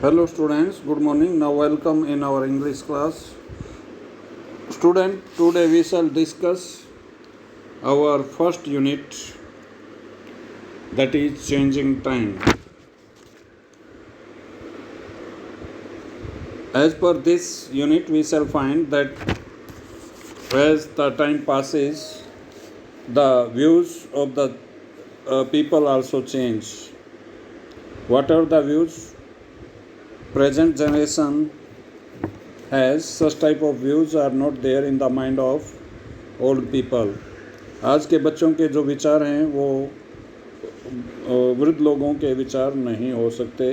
Hello students, good morning. Now welcome in our English class. Student, today we shall discuss our first unit, that is changing time. As per this unit we shall find that as the time passes, the views of the people also change. What are the views? Present generation has such type of views are not there in the mind of old people. आज के बच्चों के जो विचार हैं वो वृद्ध लोगों के विचार नहीं हो सकते.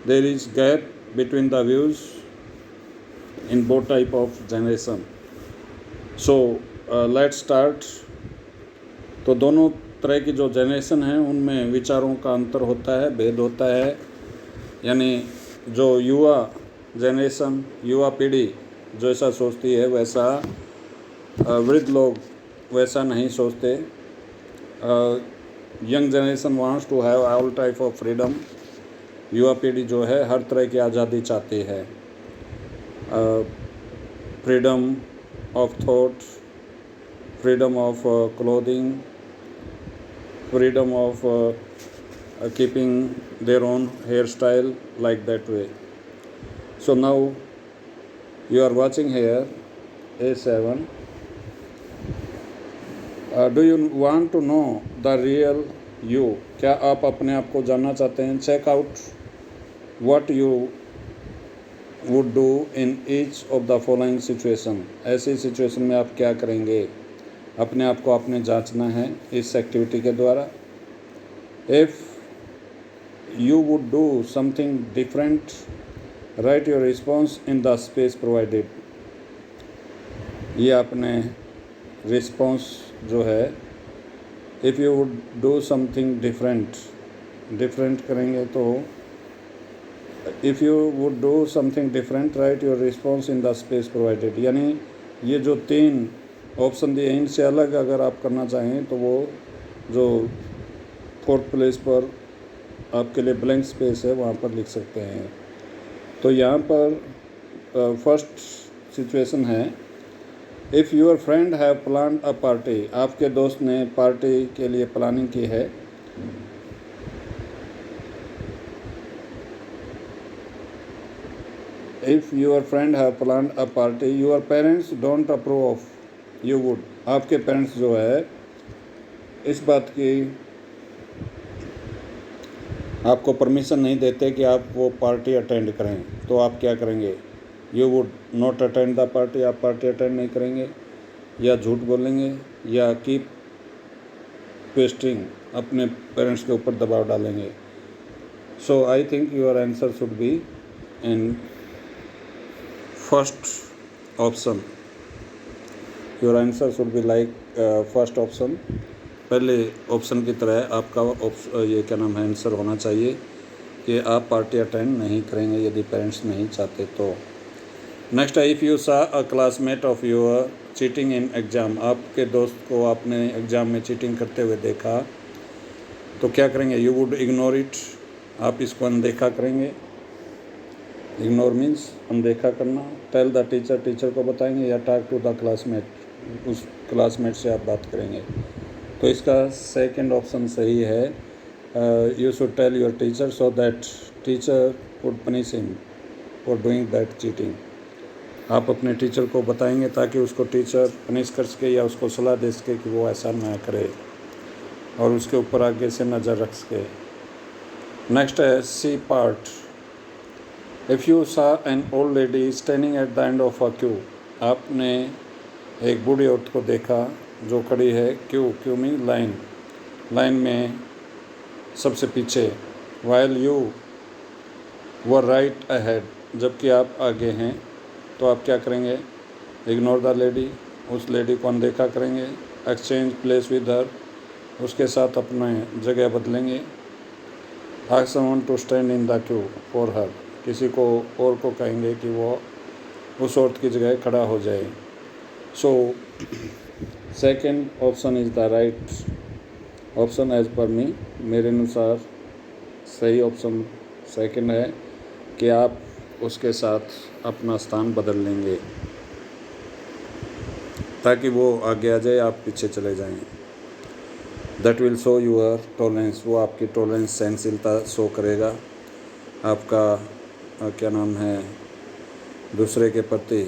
There is gap between the views in both type of generation. So let's start. तो दोनों तरह की जो जनरेशन है उनमें विचारों का अंतर होता है, भेद होता है. यानी जो युवा जनरेशन, युवा पीढ़ी जो ऐसा सोचती है वैसा वृद्ध लोग वैसा नहीं सोचते. Young generation wants to have all type of freedom. युवा पीढ़ी जो है हर तरह की आज़ादी चाहती है. Freedom of thought, freedom of clothing, freedom of keeping their own hairstyle, like that way. So now you are watching here A7. Do you want to know the real you? क्या आप अपने आप को जानना चाहते हैं? Check out what you would do in each of the following situation. ऐसी situation में आप क्या करेंगे? अपने आप को आपने जांचना है इस एक्टिविटी के द्वारा. If you would do something different, write your response in the space provided. ये आपने रिस्पॉन्स जो है, if you would do something different करेंगे तो if you would do something different right your response in the space provided. यानी ये जो 3 option दिए इनसे अलग अगर आप करना चाहें तो वो जो 4th प्लेस पर आपके लिए ब्लैंक स्पेस है वहाँ पर लिख सकते हैं. तो यहाँ पर फर्स्ट सिचुएशन है, if your friend have plan a party. आपके दोस्त ने पार्टी के लिए प्लानिंग की है. If your friend have plan a party your parents don't approve of, you would. आपके पेरेंट्स जो है इस बात की आपको परमिशन नहीं देते कि आप वो पार्टी अटेंड करें, तो आप क्या करेंगे? You would not attend the party. आप पार्टी अटेंड नहीं करेंगे, या झूठ बोलेंगे, या कीप ट्विस्टिंग, अपने पेरेंट्स के ऊपर दबाव डालेंगे. So I think your answer should be in first option. Your answer should be like first option. पहले ऑप्शन की तरह आपका ये क्या नाम है आंसर होना चाहिए कि आप पार्टी अटेंड नहीं करेंगे यदि पेरेंट्स नहीं चाहते तो. नेक्स्ट है, if you saw a classmate of your cheating in exam. आपके दोस्त को आपने एग्ज़ाम में चीटिंग करते हुए देखा तो क्या करेंगे? You would ignore it. आप इसको अनदेखा करेंगे. इग्नोर मीन्स अनदेखा करना. टेल द टीचर, टीचर को बताएंगे, या टॉक टू द क्लासमेट, उस क्लासमेट से आप बात करेंगे. तो इसका सेकंड ऑप्शन सही है. You should tell your teacher so that teacher would punish him for doing that cheating. आप अपने टीचर को बताएंगे ताकि उसको टीचर पनिश कर सके या उसको सलाह दे सके कि वो ऐसा ना करे और उसके ऊपर आगे से नज़र रख सके. नेक्स्ट है सी पार्ट. इफ़ यू सा an old lady standing at the end of a Q. आपने एक बूढ़ी औरत को देखा जो खड़ी है क्यू मीन लाइन में सबसे पीछे. While you were right ahead, जबकि आप आगे हैं, तो आप क्या करेंगे? इग्नोर द लेडी, उस लेडी को अनदेखा करेंगे. एक्सचेंज प्लेस विद हर, उसके साथ अपने जगह बदलेंगे. Ask someone to stand in the queue for her, किसी को और को कहेंगे कि वो उस औरत की जगह खड़ा हो जाए. So second option is the right option as per me. मेरे अनुसार सही ऑप्शन सेकंड है कि आप उसके साथ अपना स्थान बदल लेंगे ताकि वो आगे आ जाए, आप पीछे चले जाएं। That will show your tolerance, वो आपकी टॉलरेंस सहनशीलता शो करेगा। आपका क्या नाम है, दूसरे के प्रति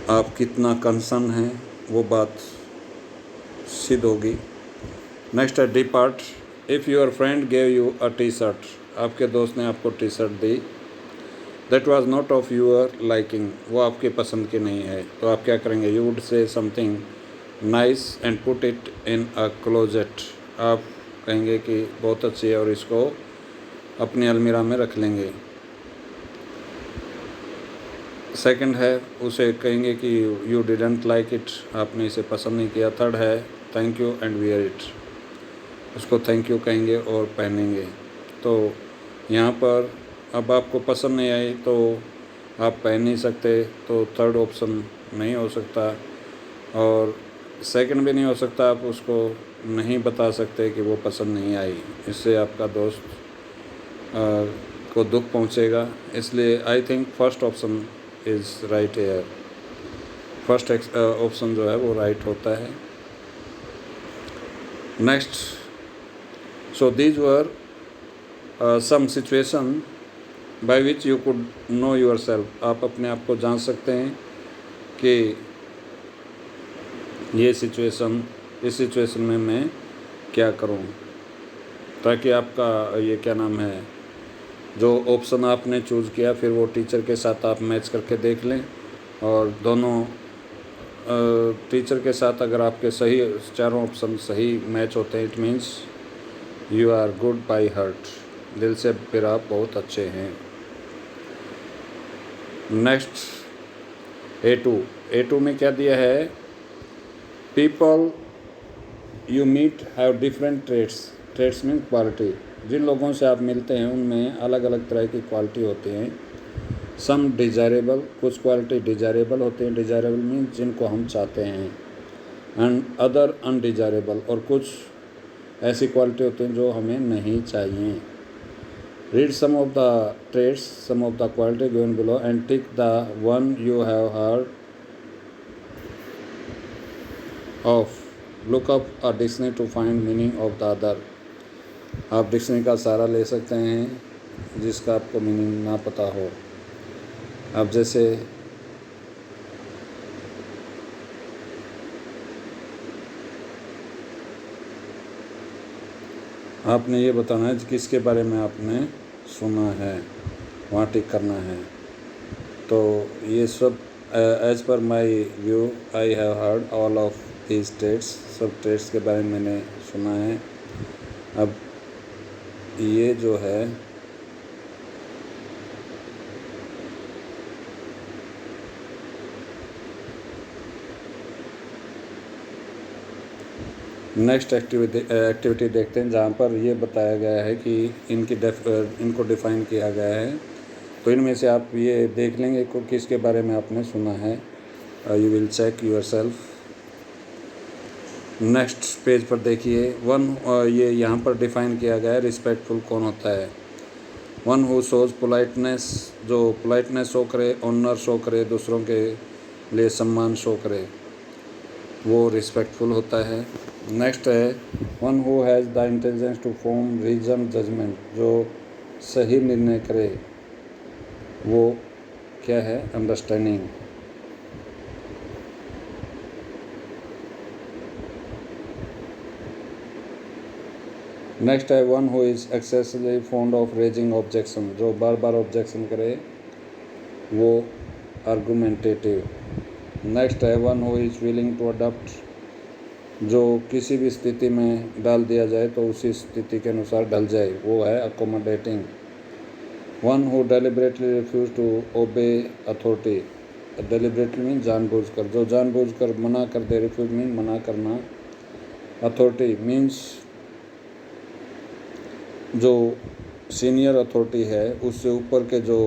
आप कितना कंसर्न हैं वो बात सिद्ध होगी। नेक्स्ट है D part. If your friend gave you a T shirt, आपके दोस्त ने आपको T shirt the, that was not of your liking, वो आपके पसंद की नहीं है, तो आप क्या करेंगे? You would say something nice and put it in a closet, आप कहेंगे कि बहुत अच्छी है और इसको अपनी अलमीरा में रख लेंगे। सेकंड है, उसे कहेंगे कि यू डिडंट लाइक इट, आपने इसे पसंद नहीं किया। थर्ड है thank you and wear it, उसको थैंक यू कहेंगे और पहनेंगे। तो यहाँ पर अब आपको पसंद नहीं आई तो आप पहन नहीं सकते, तो थर्ड ऑप्शन नहीं हो सकता, और सेकंड भी नहीं हो सकता, आप उसको नहीं बता सकते कि वो पसंद नहीं आई, इससे आपका दोस्त को दुख पहुँचेगा। इसलिए I think first option is right here, first option जो है वो राइट होता है। Next, so these were some situation by which you could know yourself, आप अपने आप को जान सकते हैं कि ये सिचुएशन, इस सिचुएशन में मैं क्या करूं, ताकि आपका ये क्या नाम है, जो ऑप्शन आपने चूज़ किया फिर वो टीचर के साथ आप मैच करके देख लें, और दोनों टीचर के साथ अगर आपके सही चारों ऑप्शन सही मैच होते हैं, it means you are good by heart, दिल से फिर आप बहुत अच्छे हैं। नेक्स्ट A2 में क्या दिया है? People you meet have different traits mean quality, जिन लोगों से आप मिलते हैं उनमें अलग अलग तरह की क्वालिटी होती हैं। सम डिज़ायरेबल, कुछ क्वालिटी डिज़ायरेबल होते हैं, डिज़ायरेबल मीन जिनको हम चाहते हैं, एंड अदर अनडिज़ायरेबल, और कुछ ऐसी क्वालिटी होती हैं जो हमें नहीं चाहिए। Read some of the traits, some of the quality given below and tick the one you have heard of. Look up a dictionary to find meaning of the other. आप डिक्शनरी का सहारा ले सकते हैं जिसका आपको मीनिंग ना पता हो। अब जैसे आपने ये बताना है किसके बारे में आपने सुना है, वहाँ टिक करना है। तो ये सब as per my view I have heard all of these trades, सब ट्रेड्स के बारे में मैंने सुना है। अब ये जो है नेक्स्ट एक्टिविटी देखते हैं, जहाँ पर ये बताया गया है कि इनको डिफ़ाइन किया गया है। तो इनमें से आप ये देख लेंगे को किसके बारे में आपने सुना है। You will check yourself. Next page पर देखिए, ये यहाँ पर डिफ़ाइन किया गया है रिस्पेक्टफुल कौन होता है। वन हु शोज़ पोलाइटनेस, जो पोलाइटनेस शो करे, ऑनर शो करे, दूसरों के लिए सम्मान शो करे, वो रिस्पेक्टफुल होता है। नेक्स्ट है one who has the intelligence to form reason judgement, जो सही निर्णय करे, वो क्या है? अंडरस्टैंडिंग। नेक्स्ट है one who is excessively fond of raising objection, जो बार बार ऑब्जेक्शन करे, वो आर्गुमेंटेटिव। नेक्स्ट है one who is willing to adopt, जो किसी भी स्थिति में डाल दिया जाए तो उसी स्थिति के अनुसार ढल जाए, वो है accommodating. One who deliberately refuse to obey authority, deliberately mean जानबूझकर, जो जानबूझकर मना कर दे, रिफ्यूज मीन मना करना, अथॉरिटी मीन्स जो सीनियर अथॉरिटी है उससे ऊपर के जो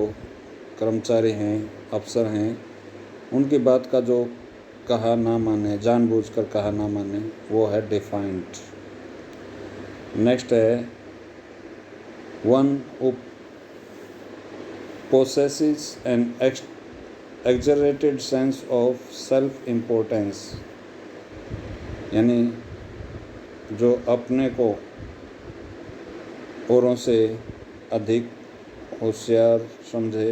कर्मचारी हैं, अफसर हैं, उनकी बात का जो कहा ना माने, जानबूझकर कहा ना माने, वो है डिफाइंड। नेक्स्ट है one who possesses an exaggerated sense of self importance, यानी जो अपने को औरों से अधिक होशियार समझे,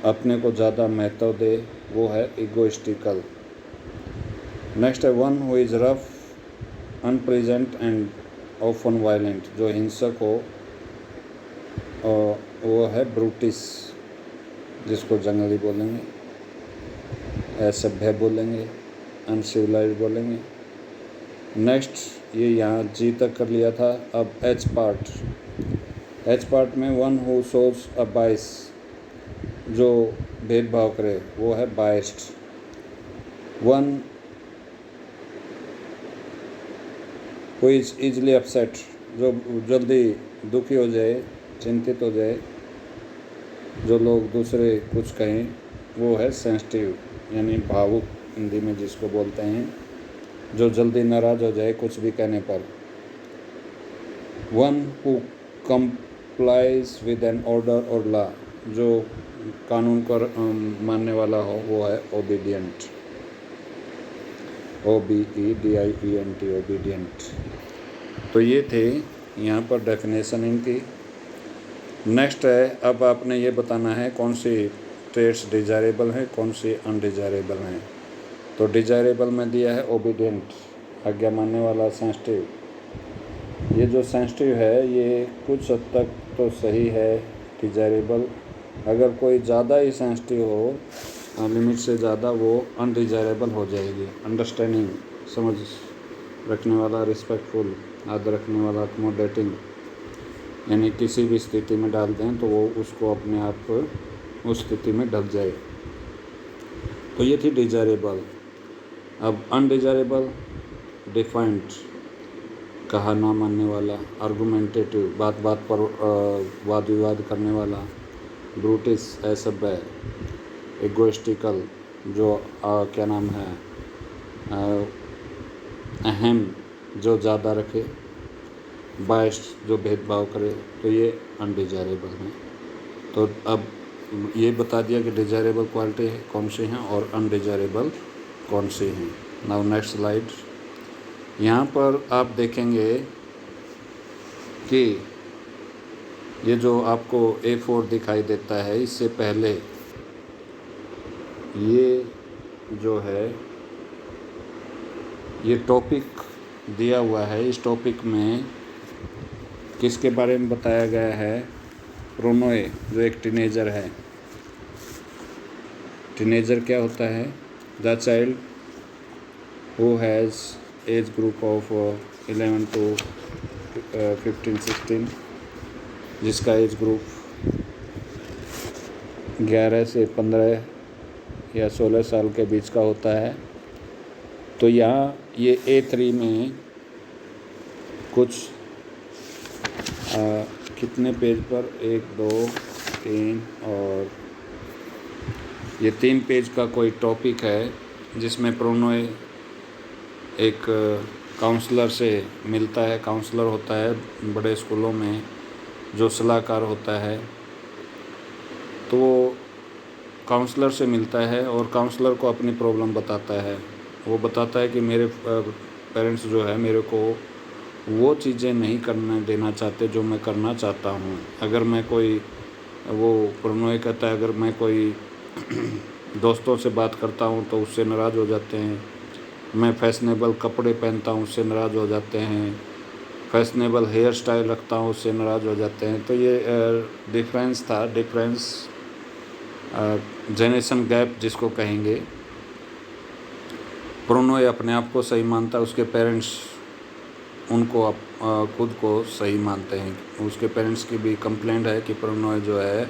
अपने को ज़्यादा महत्व दे, वो है इगोइस्टिकल। नेक्स्ट है one who is rough, unpleasant and often violent, जो हिंसक हो, वो है ब्रूटिस, जिसको जंगली बोलेंगे, असभ्य बोलेंगे, अनसिविलाइज्ड बोलेंगे। नेक्स्ट ये यहाँ जी तक कर लिया था। अब एच पार्ट में वन हु शोज अ बाइस, जो भेदभाव करे, वो है biased. One who is easily upset, जो जल्दी दुखी हो जाए, चिंतित हो जाए, जो लोग दूसरे कुछ कहें, वो है सेंसिटिव, यानी भावुक हिंदी में जिसको बोलते हैं, जो जल्दी नाराज़ हो जाए कुछ भी कहने पर। One who complies with an order और लॉ, जो कानून को मानने वाला हो, वो है ओबीडियंट, OBEDIENT, ओबीडियंट। तो ये थे यहाँ पर डेफिनेशन इनकी। नेक्स्ट है, अब आपने ये बताना है कौन सी ट्रेड्स डिजायरेबल हैं, कौन सी अनडिजायरेबल हैं। तो डिजायरेबल में दिया है ओबीडियंट, आज्ञा मानने वाला, सेंसिटिव। ये जो सेंसिटिव है ये कुछ हद तक तो सही है, डिजायरेबल। अगर कोई ज़्यादा ही सेंसिटिव हो, लिमिट से ज़्यादा, वो अनडिजायरेबल हो जाएगी। अंडरस्टैंडिंग, समझ रखने वाला, रिस्पेक्टफुल, आदर रखने वाला, अकोमोडेटिंग, यानी किसी भी स्थिति में डाल दें तो वो उसको अपने आप उस स्थिति में ढल जाए। तो ये थी डिजायरेबल। अब अनडिजायरेबल, डिफाइंड, कहा ना मानने वाला, आर्गुमेंटेटिव, बात बात पर वाद विवाद करने वाला, ब्रूटिस, असभ्य, इगोइस्टिकल, जो क्या नाम है, अहम, जो ज़्यादा रखे, बाइस्ड, जो भेदभाव करे। तो ये अनडिजायरेबल हैं। तो अब ये बता दिया कि डिजायरेबल क्वालिटी कौन सी हैं और अनडिजायरेबल कौन सी हैं। Now next slide. यहाँ पर आप देखेंगे कि ये जो आपको A4 दिखाई देता है, इससे पहले ये जो है ये टॉपिक दिया हुआ है। इस टॉपिक में किसके बारे में बताया गया है? प्रोनोए, जो एक टीनेजर है। टीनेजर क्या होता है? The child who has age group of 11 to 15-16, जिसका एज ग्रुप 11 से 15 या 16 साल के बीच का होता है। तो यहाँ ये A3 में कुछ कितने पेज पर, 1 2 3 और ये 3 पेज का कोई टॉपिक है, जिसमें प्रोनोए एक काउंसलर से मिलता है। काउंसलर होता है बड़े स्कूलों में, जो सलाहकार होता है। तो वो काउंसलर से मिलता है और काउंसलर को अपनी प्रॉब्लम बताता है। वो बताता है कि मेरे पेरेंट्स जो है मेरे को वो चीज़ें नहीं करने देना चाहते जो मैं करना चाहता हूँ। अगर मैं कोई, वो प्रोनोए कहता है, अगर मैं कोई दोस्तों से बात करता हूँ तो उससे नाराज़ हो जाते हैं। मैं फैशनेबल कपड़े पहनता हूँ, उससे नाराज़ हो जाते हैं। फैशनेबल हेयर स्टाइल रखता हूँ, उससे नाराज़ हो जाते हैं। तो ये डिफरेंस था, जनरेशन गैप जिसको कहेंगे। प्रोनोए अपने आप को सही मानता है, उसके पेरेंट्स उनको खुद को सही मानते हैं। उसके पेरेंट्स की भी कंप्लेंट है कि प्रोनोए जो है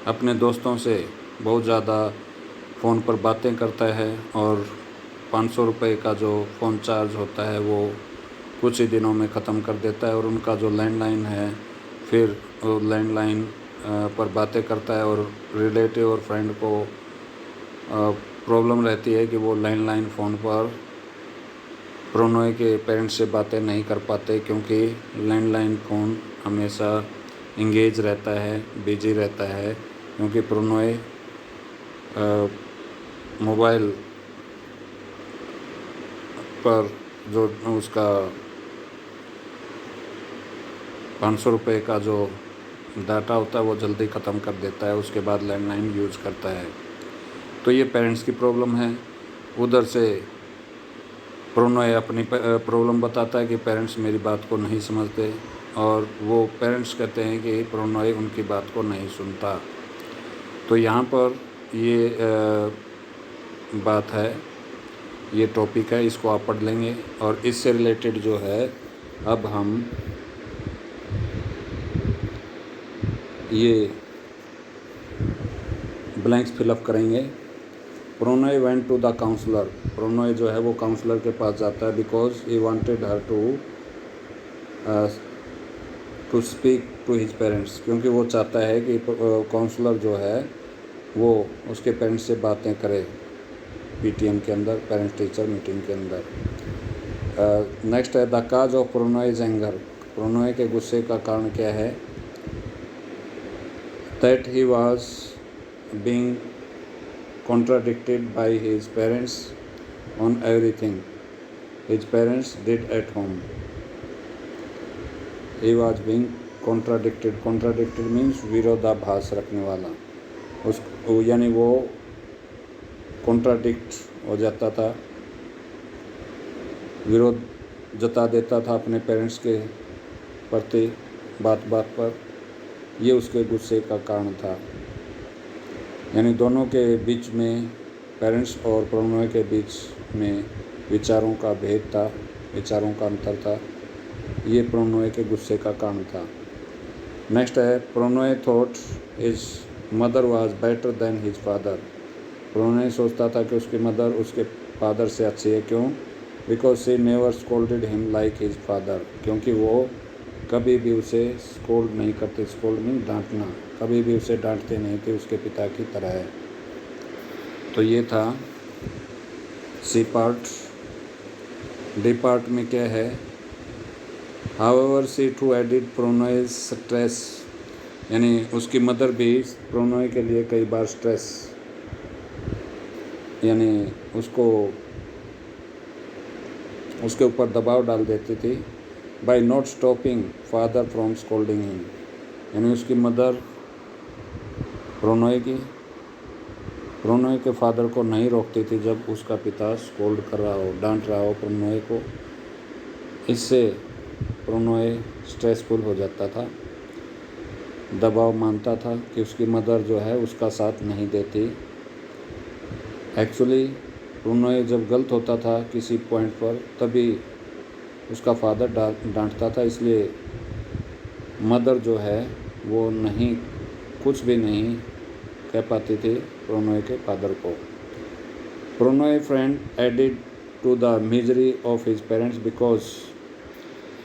अपने दोस्तों से बहुत ज़्यादा फ़ोन पर बातें करता है और 500 रुपये का जो फ़ोन चार्ज होता है वो कुछ ही दिनों में ख़त्म कर देता है। और उनका जो लैंडलाइन है, फिर वो लैंडलाइन पर बातें करता है और रिलेटिव और फ्रेंड को प्रॉब्लम रहती है कि वो लैंडलाइन फ़ोन पर प्रोनोए के पेरेंट्स से बातें नहीं कर पाते क्योंकि लैंडलाइन फ़ोन हमेशा इंगेज रहता है, बिजी रहता है, क्योंकि प्रोनोए मोबाइल पर जो उसका 500 रुपये का जो डाटा होता है वो जल्दी ख़त्म कर देता है, उसके बाद लैंडलाइन यूज़ करता है। तो ये पेरेंट्स की प्रॉब्लम है। उधर से प्रोनोए अपनी प्रॉब्लम बताता है कि पेरेंट्स मेरी बात को नहीं समझते, और वो पेरेंट्स कहते हैं कि प्रोनोए उनकी बात को नहीं सुनता। तो यहाँ पर ये बात है, ये टॉपिक है, इसको आप पढ़ लेंगे। और इससे रिलेटेड जो है अब हम ये ब्लैंक्स फिलअप करेंगे। Pronoy went to the counsellor. Pronoy जो है वो काउंसलर के पास जाता है because he wanted her to speak to his parents, क्योंकि वो चाहता है कि काउंसलर जो है वो उसके पेरेंट्स से बातें करे पीटीएम के अंदर, पेरेंट्स टीचर मीटिंग के अंदर। नेक्स्ट है द काज ऑफ प्रोनोएज एंगर। प्रोनोए के गुस्से का कारण क्या है? That he was being contradicted by his parents on everything his parents did at home. He was being contradicted. Contradicted means विरोधाभास रखने वाला। उस यानी वो कॉन्ट्राडिक्ट हो जाता था, विरोध जता देता था अपने पेरेंट्स के प्रति बात बात पर। ये उसके गुस्से का कारण था। यानी दोनों के बीच में, पेरेंट्स और प्रोनोए के बीच में विचारों का भेद था, विचारों का अंतर था। ये प्रोनोए के गुस्से का कारण था। नेक्स्ट है Pronoy thought his mother was better than his father. Pronoy सोचता था कि उसकी मदर उसके फादर से अच्छी है। क्यों? Because she never scolded him like his father. क्योंकि वो कभी भी उसे स्कोल्ड नहीं करते। स्कोल्ड मीन डांटना। कभी भी उसे डांटते नहीं थे उसके पिता की तरह है। तो ये था सी पार्ट। डी पार्ट में क्या है? However she too added Pronoy's stress. यानी उसकी मदर भी प्रोनोए के लिए कई बार स्ट्रेस, यानी उसके ऊपर दबाव डाल देती थी। By not stopping father from scolding him. यानी उसकी मदर प्रोनोए के फादर को नहीं रोकती थी जब उसका पिता स्कोल्ड कर रहा हो, डांट रहा हो प्रोनोए को। इससे प्रोनोए स्ट्रेसफुल हो जाता था, दबाव मानता था कि उसकी मदर जो है उसका साथ नहीं देती। एक्चुअली प्रोनोए जब गलत होता था किसी पॉइंट पर तभी उसका फादर डांटता था, इसलिए मदर जो है वो कुछ भी नहीं कह पाती थी प्रोनोए के फादर को। Pronoy friend added to the misery of his parents because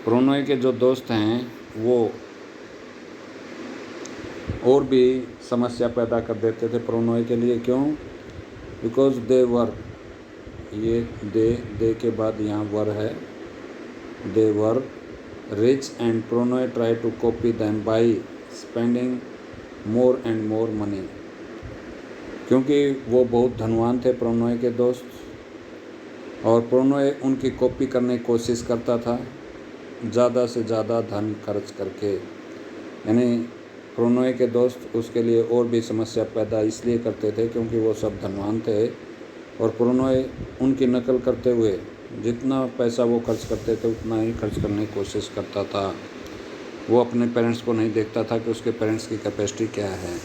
Pronoy के जो दोस्त हैं वो और भी समस्या पैदा कर देते थे प्रोनोए के लिए। क्यों? बिकॉज दे वर, ये दे के बाद यहाँ वर है, they were rich and Pronoy try to copy them by spending more and more money. क्योंकि वो बहुत धनवान थे प्रोनोए के दोस्त, और प्रोनोए उनकी कॉपी करने की कोशिश करता था ज़्यादा से ज़्यादा धन खर्च करके। यानी प्रोनोए के दोस्त उसके लिए और भी समस्या पैदा इसलिए करते थे क्योंकि वो सब धनवान थे, और प्रोनोए उनकी नकल करते हुए जितना पैसा वो खर्च करते थे उतना ही खर्च करने की कोशिश करता था। वो अपने पेरेंट्स को नहीं देखता था कि उसके पेरेंट्स की कैपेसिटी क्या है।